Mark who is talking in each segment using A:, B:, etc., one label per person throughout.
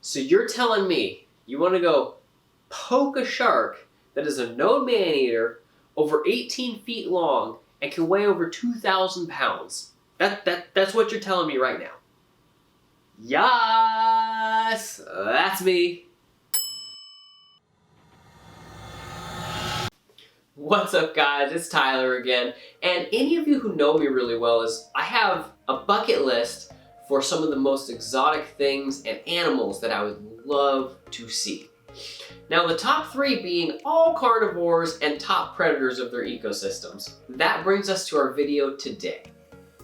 A: So you're telling me you want to go poke a shark that is a known man-eater, over 18 feet long, and can weigh over 2,000 pounds. That's what you're telling me right now. Yes, that's me. What's up, guys? It's Tyler again. And any of you who know me really well is I have a bucket list for some of the most exotic things and animals that I would love to see. Now, the top three being all carnivores and top predators of their ecosystems. That brings us to our video today.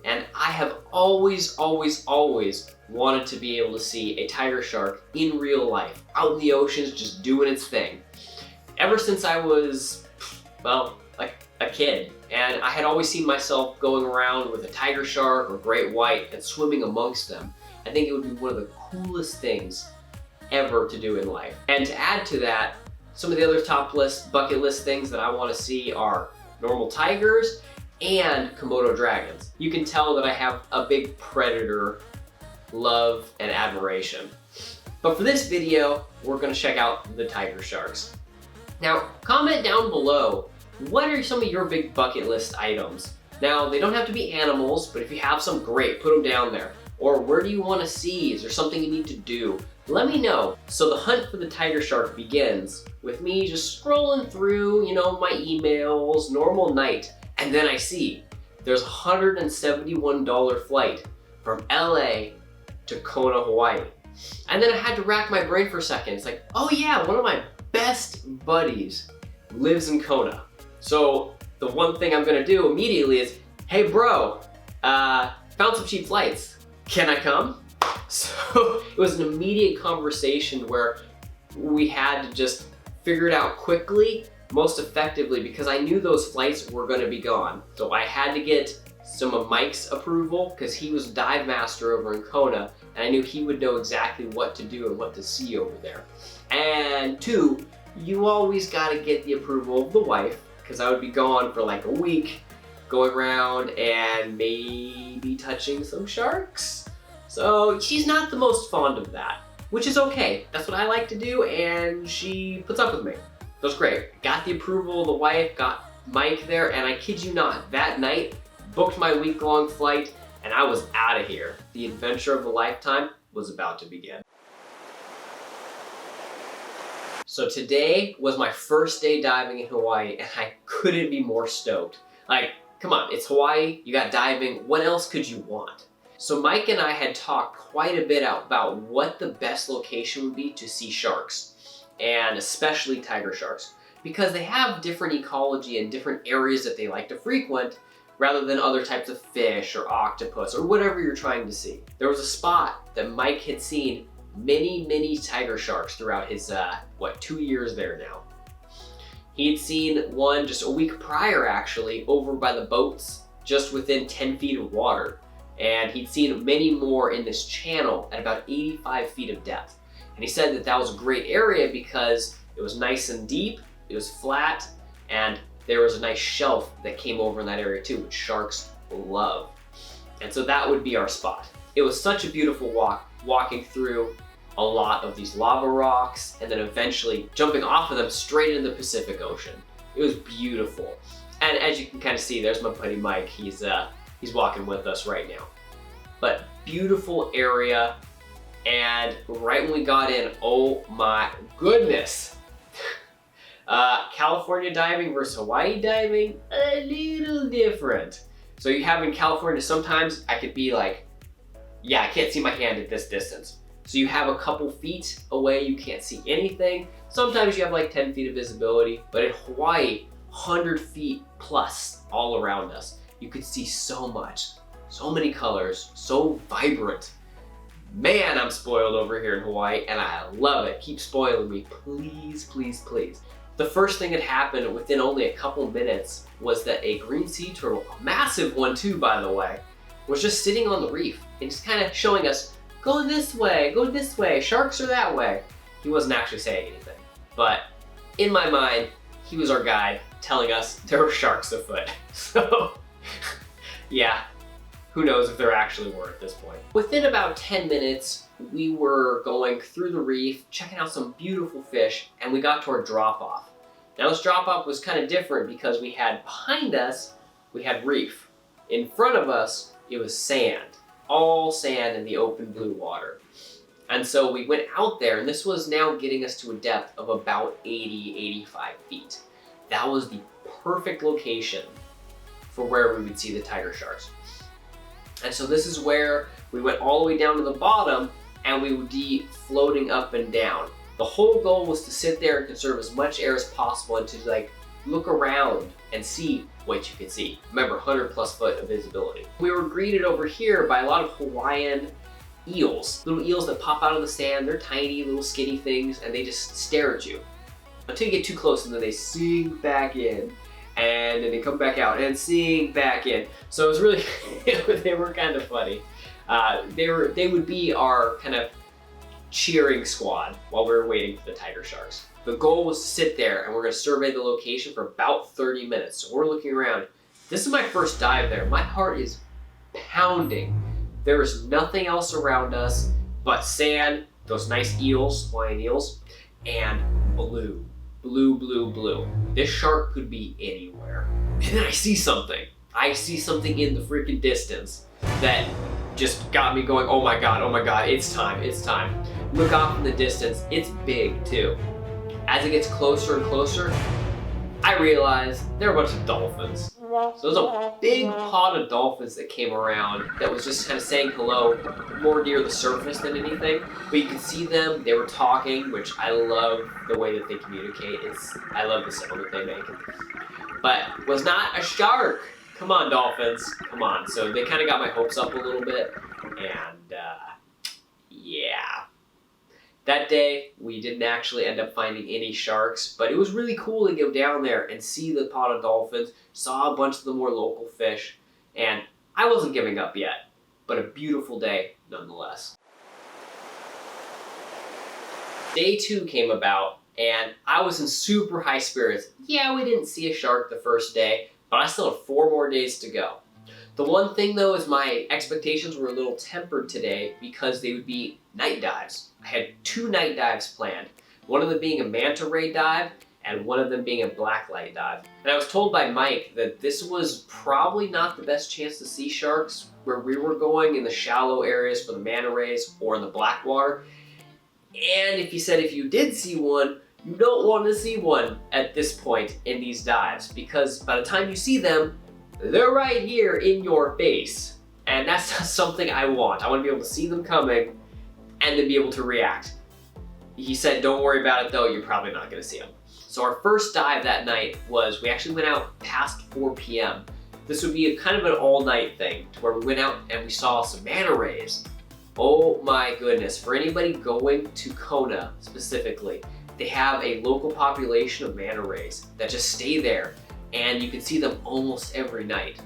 A: And I have always wanted to be able to see a tiger shark in real life, out in the oceans, just doing its thing. Ever since I was, well, like a kid. And I had always seen myself going around with a tiger shark or great white and swimming amongst them. I think it would be one of the coolest things ever to do in life. And to add to that, some of the other bucket list things that I want to see are normal tigers and Komodo dragons. You can tell that I have a big predator love and admiration. But for this video, we're going to check out the tiger sharks. Now, comment down below, what are some of your big bucket list items? Now, they don't have to be animals, but if you have some, great, put them down there. Or where do you want to see? Is there something you need to do? Let me know. So the hunt for the tiger shark begins with me just scrolling through, my emails, normal night. And then I see there's a $171 flight from LA to Kona, Hawaii. And then I had to rack my brain for a second. It's like, oh yeah, one of my best buddies lives in Kona. So the one thing I'm gonna do immediately is, hey bro, found some cheap flights. Can I come? So it was an immediate conversation where we had to just figure it out quickly, most effectively, because I knew those flights were gonna be gone. So I had to get some of Mike's approval because he was dive master over in Kona, and I knew he would know exactly what to do and what to see over there. And two, you always gotta get the approval of the wife, because I would be gone for like a week, going around and maybe touching some sharks. So she's not the most fond of that, which is okay. That's what I like to do, and she puts up with me. That was great. Got the approval of the wife, got Mike there, and I kid you not, that night, booked my week-long flight, and I was out of here. The adventure of a lifetime was about to begin. So today was my first day diving in Hawaii, and I couldn't be more stoked. Like, come on, it's Hawaii, you got diving, what else could you want? So Mike and I had talked quite a bit about what the best location would be to see sharks, and especially tiger sharks, because they have different ecology and different areas that they like to frequent, rather than other types of fish or octopus or whatever you're trying to see. There was a spot that Mike had seen many tiger sharks throughout his, 2 years there now. He had seen one just a week prior, actually, over by the boats, just within 10 feet of water. And he'd seen many more in this channel at about 85 feet of depth. And he said that that was a great area because it was nice and deep, it was flat, and there was a nice shelf that came over in that area too, which sharks love. And so that would be our spot. It was such a beautiful walk, walking through a lot of these lava rocks and then eventually jumping off of them straight into the Pacific Ocean. It was beautiful. And as you can kind of see, there's my buddy Mike. He's walking with us right now. But beautiful area. And right when we got in, oh my goodness. California diving versus Hawaii diving, a little different. So you have in California, sometimes I could be like, yeah, I can't see my hand at this distance. So you have a couple feet away, you can't see anything. Sometimes you have like 10 feet of visibility, but in Hawaii, 100 feet plus all around us. You could see so much, so many colors, so vibrant. Man, I'm spoiled over here in Hawaii, and I love it. Keep spoiling me, please, please, please. The first thing that happened within only a couple minutes was that a green sea turtle, a massive one too, by the way, was just sitting on the reef and just kind of showing us, go this way, sharks are that way. He wasn't actually saying anything, but in my mind, he was our guide telling us there were sharks afoot. So, yeah, Who knows if there actually were at this point. Within about 10 minutes, we were going through the reef, checking out some beautiful fish, and we got to our drop-off. Now this drop-off was kind of different because we had behind us, we had reef. In front of us, it was sand. All sand in the open blue water. And so we went out there, and this was now getting us to a depth of about 80, 85 feet. That was the perfect location for where we would see the tiger sharks. And so this is where we went all the way down to the bottom, and we would be floating up and down. The whole goal was to sit there and conserve as much air as possible and to like look around and see what you could see. Remember, 100+ foot of visibility. We were greeted over here by a lot of Hawaiian eels. Little eels that pop out of the sand. They're tiny, little skinny things, and they just stare at you until you get too close, and then they sink back in, and then they come back out and sink back in. So it was really, they were kind of funny. They would be our kind of cheering squad while we were waiting for the tiger sharks. The goal was to sit there, and we're going to survey the location for about 30 minutes. So we're looking around. This is my first dive there. My heart is pounding. There is nothing else around us but sand, those nice eels, Hawaiian eels, and blue. Blue, blue, blue. This shark could be anywhere. And then I see something. I see something in the freaking distance that just got me going, oh my God, it's time, it's time. Look off in the distance, it's big too. As it gets closer and closer, I realize there are a bunch of dolphins. So there's a big pod of dolphins that came around that was just kind of saying hello, more near the surface than anything. But you could see them, they were talking, which I love the way that they communicate. I love the sound that they make. But it was not a shark. Come on, dolphins, come on. So they kind of got my hopes up a little bit, and yeah. That day, we didn't actually end up finding any sharks, but it was really cool to go down there and see the pod of dolphins, saw a bunch of the more local fish, and I wasn't giving up yet, but a beautiful day nonetheless. Day 2 came about, and I was in super high spirits. Yeah, we didn't see a shark the first day, but I still have 4 more days to go. The one thing though is my expectations were a little tempered today because they would be night dives. I had 2 night dives planned, one of them being a manta ray dive and one of them being a blacklight dive. And I was told by Mike that this was probably not the best chance to see sharks where we were going in the shallow areas for the manta rays or in the black water. And if he said if you did see one, you don't want to see one at this point in these dives because by the time you see them, they're right here in your face. And that's not something I want. I want to be able to see them coming and then be able to react. He said, don't worry about it though, you're probably not gonna see them. So our first dive that night was, we actually went out past 4 p.m. This would be a kind of an all night thing to where we went out and we saw some manta rays. Oh my goodness, for anybody going to Kona specifically, they have a local population of manta rays that just stay there and you can see them almost every night.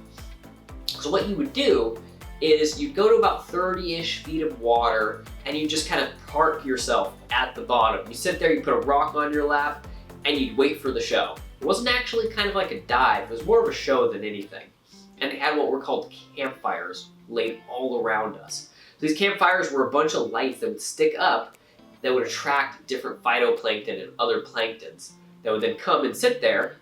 A: So what you would do is you'd go to about 30-ish feet of water and you just kind of park yourself at the bottom. You sit there, you put a rock on your lap, and you'd wait for the show. It wasn't actually kind of like a dive, it was more of a show than anything. And they had what were called campfires laid all around us. So these campfires were a bunch of lights that would stick up that would attract different phytoplankton and other planktons that would then come and sit there,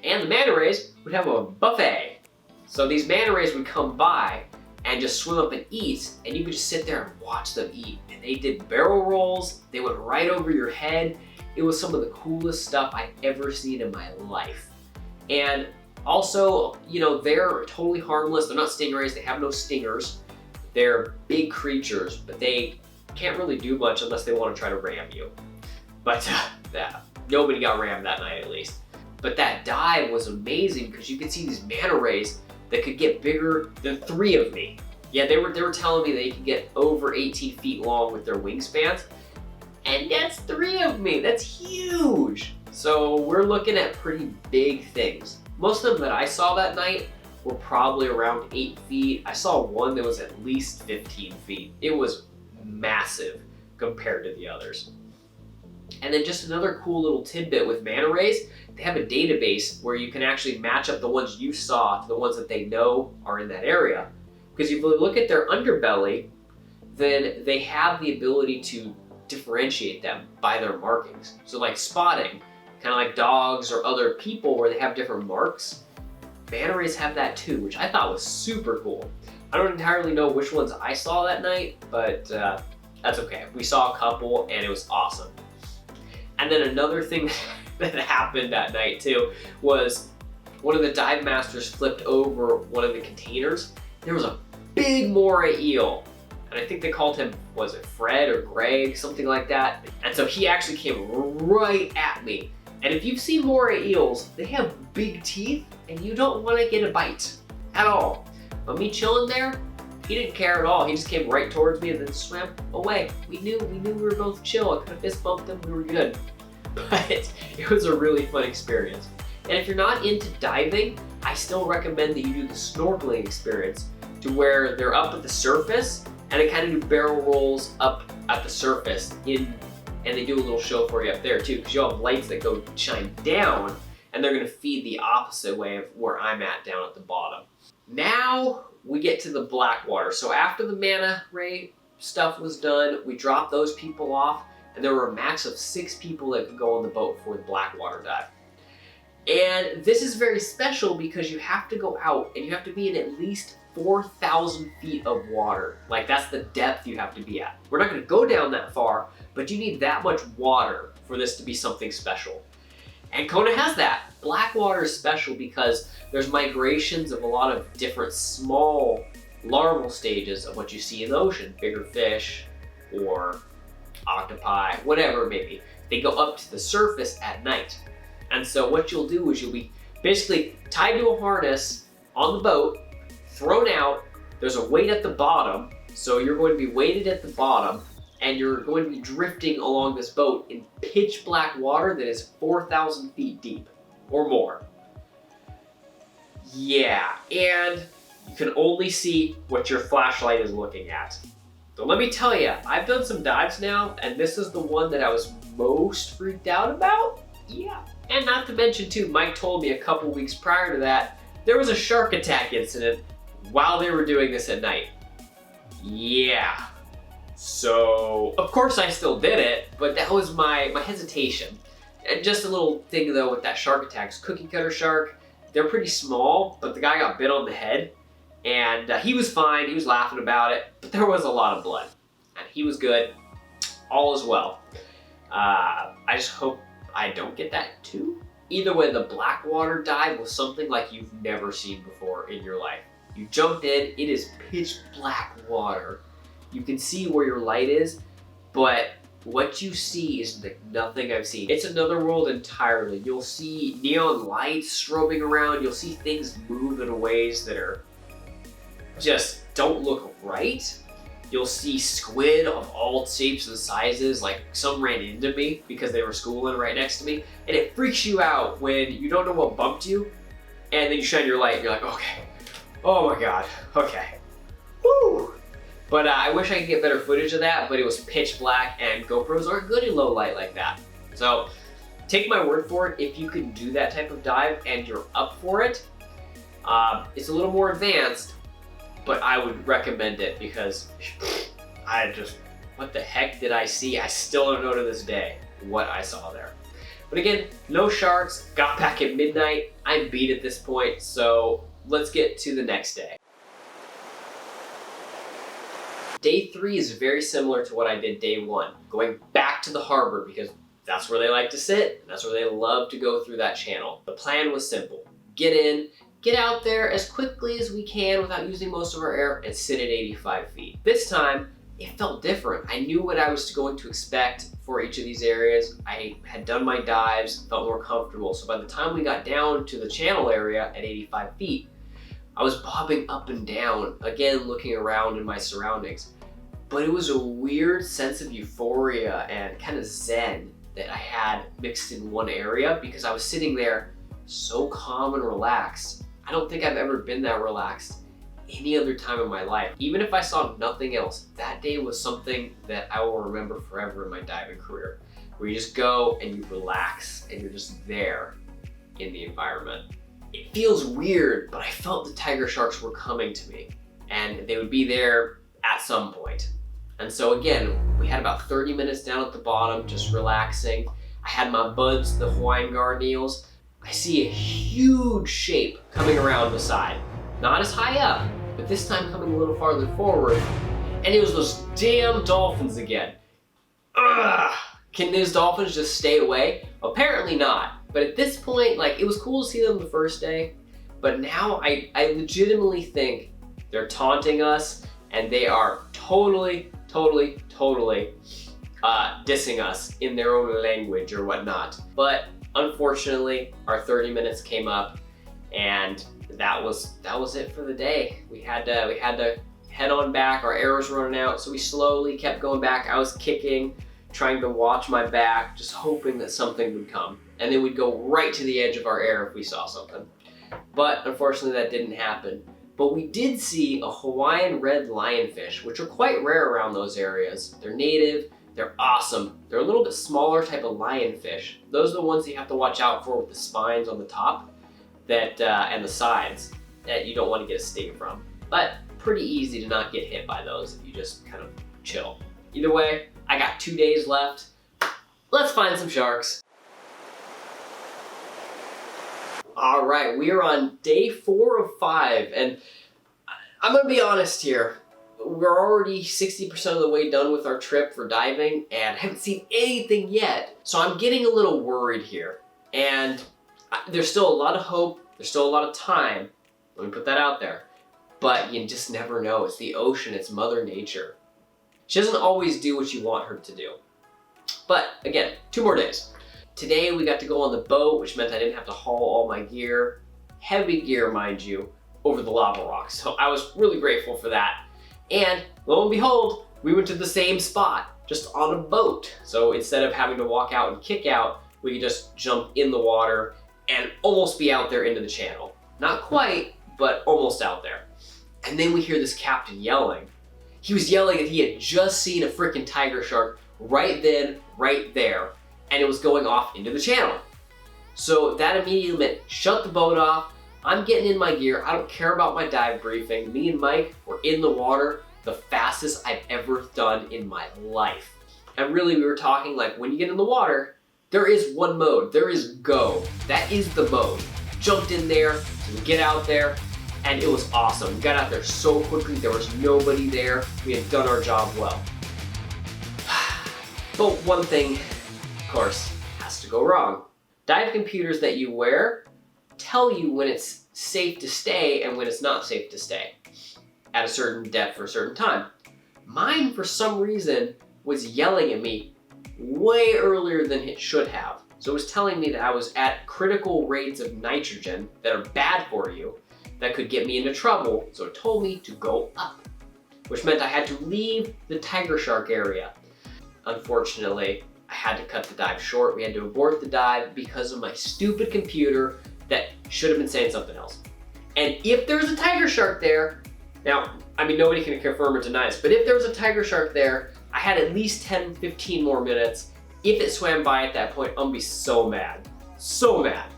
A: and the manta rays would have a buffet. So these manta rays would come by and just swim up and eat, and you could just sit there and watch them eat. And they did barrel rolls, they went right over your head. It was some of the coolest stuff I've ever seen in my life. And also, you know, they're totally harmless. They're not stingrays, they have no stingers. They're big creatures, but they can't really do much unless they want to try to ram you. But nobody got rammed that night at least. But that dive was amazing because you could see these manta rays that could get bigger than 3 of me. Yeah, they were telling me they could get over 18 feet long with their wingspans. And that's 3 of me, that's huge. So we're looking at pretty big things. Most of them that I saw that night were probably around 8 feet. I saw one that was at least 15 feet. It was massive compared to the others. And then just another cool little tidbit with manta rays, they have a database where you can actually match up the ones you saw to the ones that they know are in that area. Because if you look at their underbelly, then they have the ability to differentiate them by their markings. So like spotting, kind of like dogs or other people where they have different marks, manta rays have that too, which I thought was super cool. I don't entirely know which ones I saw that night, but that's okay. We saw a couple and it was awesome. And then another thing that happened that night too was one of the dive masters flipped over one of the containers. There was a big moray eel. And I think they called him, was it Fred or Greg, something like that. And so he actually came right at me. And if you've seen moray eels, they have big teeth and you don't want to get a bite at all. But me chilling there, he didn't care at all. He just came right towards me and then swam away. We knew we were both chill. I could have fist bumped him, we were good. But it was a really fun experience. And if you're not into diving, I still recommend that you do the snorkeling experience to where they're up at the surface and they kind of do barrel rolls up at the surface and they do a little show for you up there too, because you'll have lights that go shine down and they're gonna feed the opposite way of where I'm at down at the bottom. Now we get to the black water. So after the manta ray stuff was done, we dropped those people off and there were a max of 6 people that could go on the boat for the black water dive. And this is very special because you have to go out and you have to be in at least 4,000 feet of water. Like that's the depth you have to be at. We're not gonna go down that far, but you need that much water for this to be something special. And Kona has that. Black water is special because there's migrations of a lot of different small larval stages of what you see in the ocean. Bigger fish or octopi, whatever it may be. They go up to the surface at night. And so what you'll do is you'll be basically tied to a harness on the boat, thrown out. There's a weight at the bottom, so you're going to be weighted at the bottom and you're going to be drifting along this boat in pitch black water that is 4,000 feet deep or more. Yeah, and you can only see what your flashlight is looking at. So let me tell you, I've done some dives now and this is the one that I was most freaked out about. Yeah. And not to mention too, Mike told me a couple weeks prior to that, there was a shark attack incident while they were doing this at night. Yeah. So, of course I still did it, but that was my hesitation. And just a little thing though with that shark attack, cookie cutter shark, they're pretty small, but the guy got bit on the head and he was fine, he was laughing about it, but there was a lot of blood. And he was good, all is well. I just hope I don't get that too. Either way, the black water dive was something like you've never seen before in your life. You jumped in, it is pitch black water. You can see where your light is, but what you see is like nothing I've seen. It's another world entirely. You'll see neon lights strobing around. You'll see things move in ways that are just don't look right. You'll see squid of all shapes and sizes, like some ran into me because they were schooling right next to me. And it freaks you out when you don't know what bumped you, and then you shine your light and you're like, okay, oh my God, okay, woo. But I wish I could get better footage of that, but it was pitch black and GoPros aren't good in low light like that. So take my word for it, if you can do that type of dive and you're up for it, it's a little more advanced, but I would recommend it because what the heck did I see? I still don't know to this day what I saw there. But again, no sharks, got back at midnight. I'm beat at this point, so let's get to the next day. Day 3 is very similar to what I did day 1, going back to the harbor because that's where they like to sit, and that's where they love to go through that channel. The plan was simple. Get in, get out there as quickly as we can without using most of our air, and sit at 85 feet. This time, it felt different. I knew what I was going to expect for each of these areas. I had done my dives, felt more comfortable. So by the time we got down to the channel area at 85 feet, I was bobbing up and down, again looking around in my surroundings. But it was a weird sense of euphoria and kind of zen that I had mixed in one area because I was sitting there so calm and relaxed. I don't think I've ever been that relaxed any other time in my life. Even if I saw nothing else, that day was something that I will remember forever in my diving career, where you just go and you relax and you're just there in the environment. It feels weird, but I felt the tiger sharks were coming to me. and they would be there at some point. And so again, we had about 30 minutes down at the bottom, just relaxing. I had my buds, the Hawaiian garden eels. I see a huge shape coming around the side. Not as high up, but this time coming a little farther forward. And it was those damn dolphins again. Ugh! Can those dolphins just stay away? Apparently not. But at this point, like, it was cool to see them the first day, but now I legitimately think they're taunting us, and they are totally dissing us in their own language or whatnot. But unfortunately, our 30 minutes came up, and that was it for the day. We had to head on back. Our air was running out, so we slowly kept going back. I was kicking, trying to watch my back, just hoping that something would come. And then we'd go right to the edge of our air if we saw something. But unfortunately that didn't happen. But we did see a Hawaiian red lionfish, which are quite rare around those areas. They're native, they're awesome. They're a little bit smaller type of lionfish. Those are the ones that you have to watch out for with the spines on the top and the sides that you don't want to get a sting from. But pretty easy to not get hit by those if you just kind of chill. Either way, I got 2 days left. Let's find some sharks. All right, we are on day 4 of 5, and I'm gonna be honest here. We're already 60% of the way done with our trip for diving, and haven't seen anything yet. So I'm getting a little worried here. And there's still a lot of hope, there's still a lot of time. Let me put that out there. But you just never know. It's the ocean, it's Mother Nature. She doesn't always do what you want her to do. But again, 2 more days. Today we got to go on the boat, which meant I didn't have to haul all my gear, heavy gear mind you, over the lava rocks. So I was really grateful for that. And lo and behold, we went to the same spot, just on a boat. So instead of having to walk out and kick out, we could just jump in the water and almost be out there into the channel. Not quite, but almost out there. And then we hear this captain yelling. He was yelling that he had just seen a freaking tiger shark right then, right there, and it was going off into the channel. So that immediately meant shut the boat off. I'm getting in my gear. I don't care about my dive briefing. Me and Mike were in the water the fastest I've ever done in my life. And really, we were talking like, when you get in the water, there is one mode. There is go. That is the mode. Jumped in there, so we get out there, and it was awesome. We got out there so quickly. There was nobody there. We had done our job well. But one thing, of course, has to go wrong. Dive computers that you wear tell you when it's safe to stay and when it's not safe to stay at a certain depth for a certain time. Mine, for some reason, was yelling at me way earlier than it should have. So it was telling me that I was at critical rates of nitrogen that are bad for you, that could get me into trouble, so it told me to go up, which meant I had to leave the tiger shark area. Unfortunately, I had to cut the dive short. We had to abort the dive because of my stupid computer that should have been saying something else. And if there's a tiger shark there, now, I mean, nobody can confirm or deny this, but if there was a tiger shark there, I had at least 10, 15 more minutes. If it swam by at that point, I'm gonna be so mad. So mad.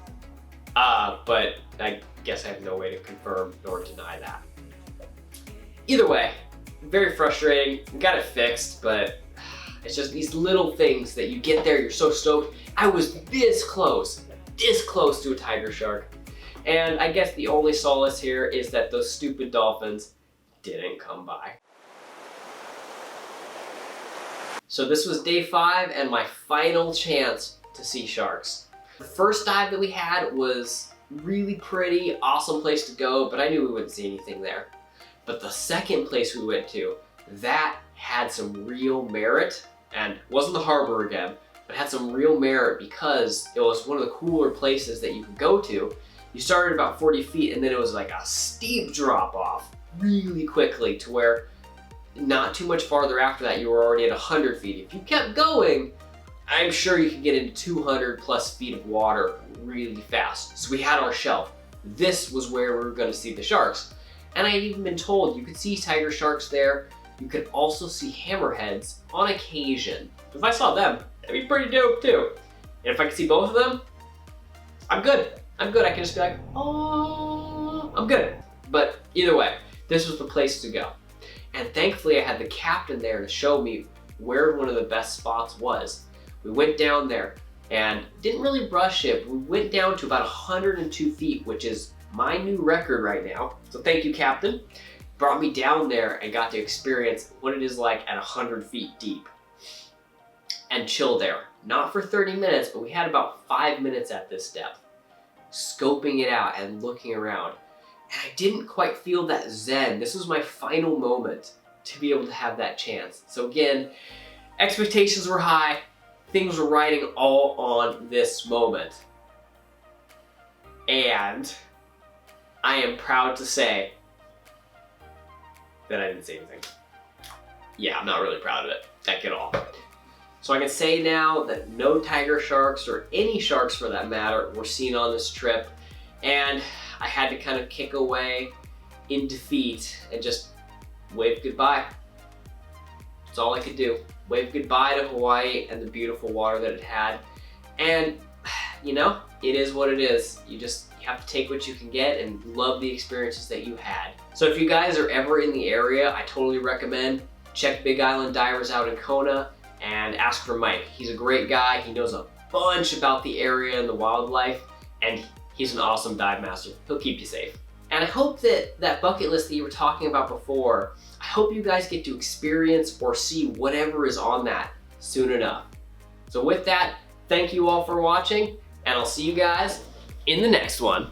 A: But I guess I have no way to confirm nor deny that. Either way, very frustrating. We got it fixed, but it's just these little things that you get there, you're so stoked. I was this close to a tiger shark. And I guess the only solace here is that those stupid dolphins didn't come by. So this was day 5 and my final chance to see sharks. The first dive that we had was really pretty, awesome place to go, but I knew we wouldn't see anything there. But the second place we went to, that had some real merit, and wasn't the harbor again, but had some real merit because it was one of the cooler places that you could go to. You started about 40 feet and then it was like a steep drop off really quickly to where not too much farther after that you were already at 100 feet. If you kept going, I'm sure you could get into 200 plus feet of water really fast. So we had our shelf. This was where we were gonna see the sharks. And I had even been told you could see tiger sharks there. You could also see hammerheads on occasion. If I saw them, that'd be pretty dope too. And if I could see both of them, I'm good. I'm good. I can just be like, oh, I'm good. But either way, this was the place to go. And thankfully I had the captain there to show me where one of the best spots was. We went down there and didn't really rush it. We went down to about 102 feet, which is my new record right now. So thank you, Captain. Brought me down there and got to experience what it is like at 100 feet deep and chill there. Not for 30 minutes, but we had about 5 minutes at this depth, scoping it out and looking around. And I didn't quite feel that zen. This was my final moment to be able to have that chance. So again, expectations were high. Things were riding all on this moment. And I am proud to say that I didn't see anything. Yeah, I'm not really proud of it, like at all. So I can say now that no tiger sharks, or any sharks for that matter, were seen on this trip. And I had to kind of kick away in defeat and just wave goodbye. That's all I could do. Wave goodbye to Hawaii and the beautiful water that it had. And you know, it is what it is. You have to take what you can get and love the experiences that you had. So if you guys are ever in the area, I totally recommend check Big Island Divers out in Kona and ask for Mike. He's a great guy. He knows a bunch about the area and the wildlife, and he's an awesome dive master. He'll keep you safe. And I hope that that bucket list that you were talking about before, I hope you guys get to experience or see whatever is on that soon enough. So with that, thank you all for watching, and I'll see you guys in the next one.